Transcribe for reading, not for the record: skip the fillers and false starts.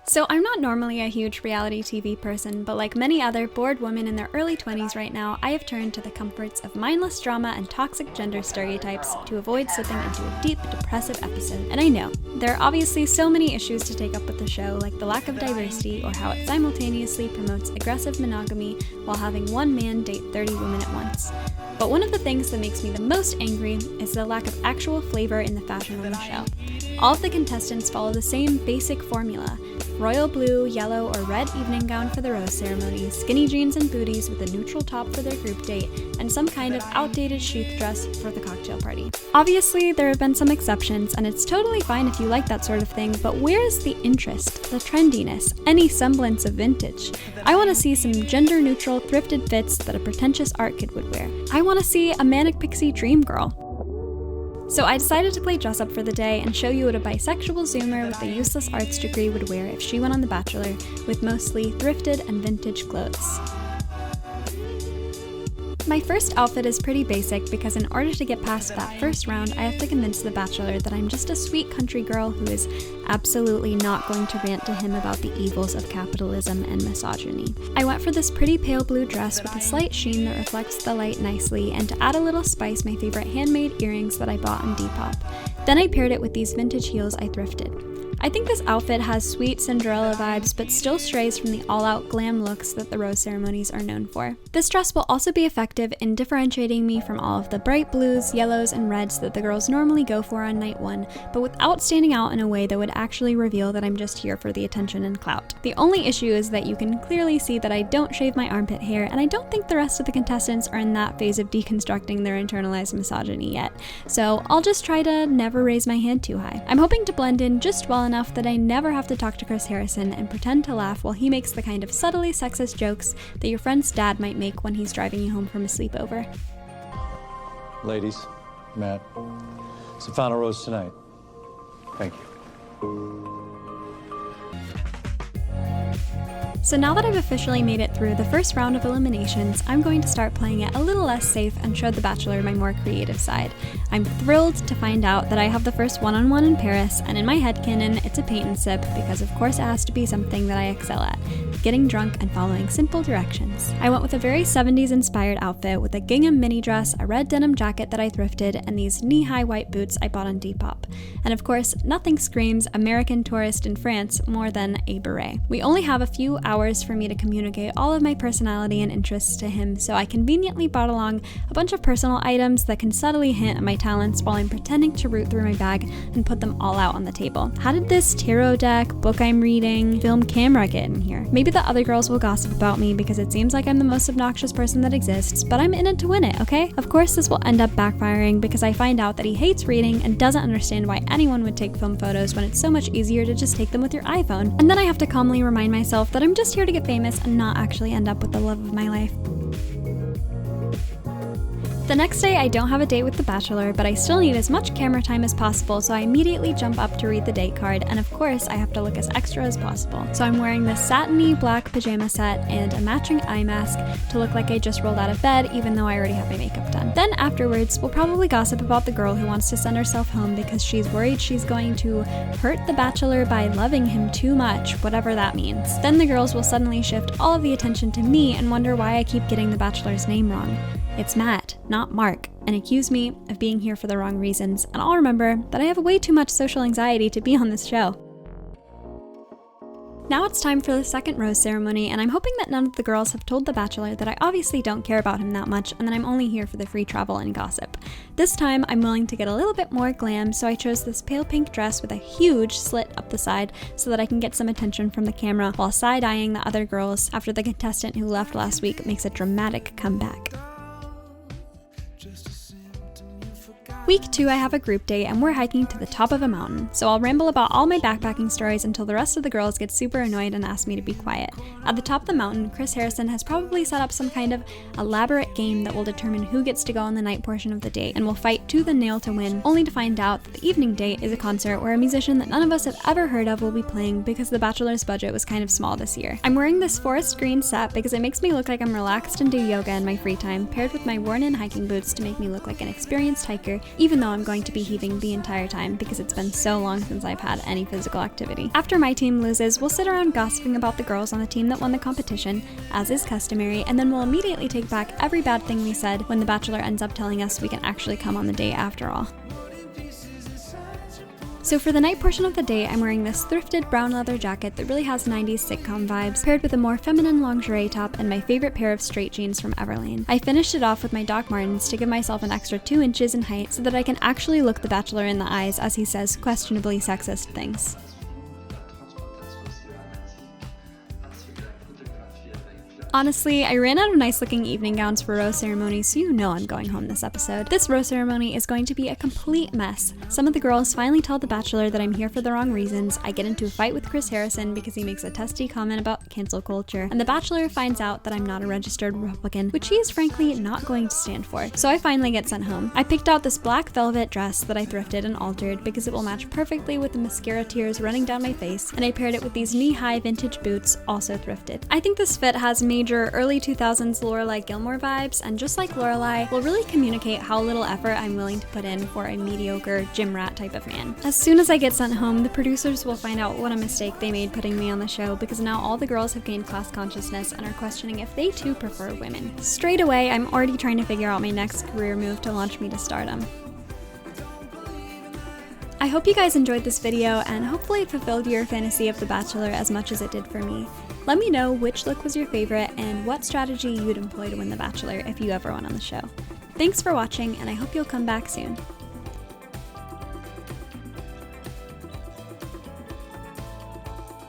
So I'm not normally a huge reality TV person, but like many other bored women in their early 20s right now, I have turned to the comforts of mindless drama and toxic gender stereotypes to avoid slipping into a deep, depressive episode. And I know, there are obviously so many issues to take up with the show, like the lack of diversity or how it simultaneously promotes aggressive monogamy while having one man date 30 women at once. But one of the things that makes me the most angry is the lack of actual flavor in the fashion on the show. All of the contestants follow the same basic formula: royal blue, yellow, or red evening gown for the rose ceremony, skinny jeans and booties with a neutral top for their group date, and some kind of outdated sheath dress for the cocktail party. Obviously, there have been some exceptions, and it's totally fine if you like that sort of thing, but where is the interest, the trendiness, any semblance of vintage? I want to see some gender-neutral, thrifted fits that a pretentious art kid would wear. I want to see a manic pixie dream girl. So I decided to play dress up for the day and show you what a bisexual Zoomer with a useless arts degree would wear if she went on The Bachelor with mostly thrifted and vintage clothes. My first outfit is pretty basic because in order to get past that first round, I have to convince The Bachelor that I'm just a sweet country girl who is absolutely not going to rant to him about the evils of capitalism and misogyny. I went for this pretty pale blue dress with a slight sheen that reflects the light nicely, and to add a little spice, my favorite handmade earrings that I bought on Depop. Then I paired it with these vintage heels I thrifted. I think this outfit has sweet Cinderella vibes, but still strays from the all-out glam looks that the rose ceremonies are known for. This dress will also be effective in differentiating me from all of the bright blues, yellows, and reds that the girls normally go for on night one, but without standing out in a way that would actually reveal that I'm just here for the attention and clout. The only issue is that you can clearly see that I don't shave my armpit hair, and I don't think the rest of the contestants are in that phase of deconstructing their internalized misogyny yet, so I'll just try to never raise my hand too high. I'm hoping to blend in just well enough that I never have to talk to Chris Harrison and pretend to laugh while he makes the kind of subtly sexist jokes that your friend's dad might make when he's driving you home from a sleepover. Ladies, Matt, it's the final rose tonight. Thank you. So now that I've officially made it through the first round of eliminations, I'm going to start playing it a little less safe and show The Bachelor my more creative side. I'm thrilled to find out that I have the first one-on-one in Paris, and in my headcanon, it's a paint and sip because of course it has to be something that I excel at: getting drunk and following simple directions. I went with a very 70s inspired outfit with a gingham mini dress, a red denim jacket that I thrifted, and these knee-high white boots I bought on Depop. And of course, nothing screams American tourist in France more than a beret. We only have a few hours for me to communicate all of my personality and interests to him, so I conveniently brought along a bunch of personal items that can subtly hint at my talents while I'm pretending to root through my bag and put them all out on the table. How did this tarot deck, book I'm reading, film camera get in here? Maybe the other girls will gossip about me because it seems like I'm the most obnoxious person that exists, but I'm in it to win it, okay? Of course this will end up backfiring because I find out that he hates reading and doesn't understand why anyone would take film photos when it's so much easier to just take them with your iPhone. And then I have to calmly remind myself that I'm just here to get famous and not actually end up with the love of my life. The next day, I don't have a date with The Bachelor, but I still need as much camera time as possible, so I immediately jump up to read the date card, and of course, I have to look as extra as possible. So I'm wearing this satiny black pajama set and a matching eye mask to look like I just rolled out of bed, even though I already have my makeup done. Then afterwards, we'll probably gossip about the girl who wants to send herself home because she's worried she's going to hurt The Bachelor by loving him too much, whatever that means. Then the girls will suddenly shift all of the attention to me and wonder why I keep getting The Bachelor's name wrong. It's Matt, not Mark, and accuse me of being here for the wrong reasons, and I'll remember that I have way too much social anxiety to be on this show. Now it's time for the second rose ceremony, and I'm hoping that none of the girls have told The Bachelor that I obviously don't care about him that much and that I'm only here for the free travel and gossip. This time, I'm willing to get a little bit more glam, so I chose this pale pink dress with a huge slit up the side so that I can get some attention from the camera while side-eyeing the other girls after the contestant who left last week makes a dramatic comeback. Week 2, I have a group date and we're hiking to the top of a mountain, so I'll ramble about all my backpacking stories until the rest of the girls get super annoyed and ask me to be quiet. At the top of the mountain, Chris Harrison has probably set up some kind of elaborate game that will determine who gets to go on the night portion of the date, and will fight tooth and nail to win, only to find out that the evening date is a concert where a musician that none of us have ever heard of will be playing because The Bachelor's budget was kind of small this year. I'm wearing this forest green set because it makes me look like I'm relaxed and do yoga in my free time, paired with my worn-in hiking boots to make me look like an experienced hiker even though I'm going to be heaving the entire time because it's been so long since I've had any physical activity. After my team loses, we'll sit around gossiping about the girls on the team that won the competition, as is customary, and then we'll immediately take back every bad thing we said when the bachelor ends up telling us we can actually come on the date after all. So for the night portion of the date, I'm wearing this thrifted brown leather jacket that really has 90s sitcom vibes, paired with a more feminine lingerie top and my favorite pair of straight jeans from Everlane. I finished it off with my Doc Martens to give myself an extra 2 inches in height so that I can actually look the bachelor in the eyes as he says questionably sexist things. Honestly, I ran out of nice looking evening gowns for rose ceremony, so you know I'm going home this episode. This rose ceremony is going to be a complete mess. Some of the girls finally tell the bachelor that I'm here for the wrong reasons, I get into a fight with Chris Harrison because he makes a testy comment about cancel culture, and the bachelor finds out that I'm not a registered Republican, which he is frankly not going to stand for. So I finally get sent home. I picked out this black velvet dress that I thrifted and altered because it will match perfectly with the mascara tears running down my face, and I paired it with these knee-high vintage boots, also thrifted. I think this fit has major early 2000s Lorelai Gilmore vibes, and just like Lorelai, will really communicate how little effort I'm willing to put in for a mediocre gym rat type of man. As soon as I get sent home, the producers will find out what a mistake they made putting me on the show, because now all the girls have gained class consciousness and are questioning if they too prefer women. Straight away, I'm already trying to figure out my next career move to launch me to stardom. I hope you guys enjoyed this video, and hopefully it fulfilled your fantasy of The Bachelor as much as it did for me. Let me know which look was your favorite and what strategy you'd employ to win The Bachelor if you ever went on the show. Thanks for watching, and I hope you'll come back soon.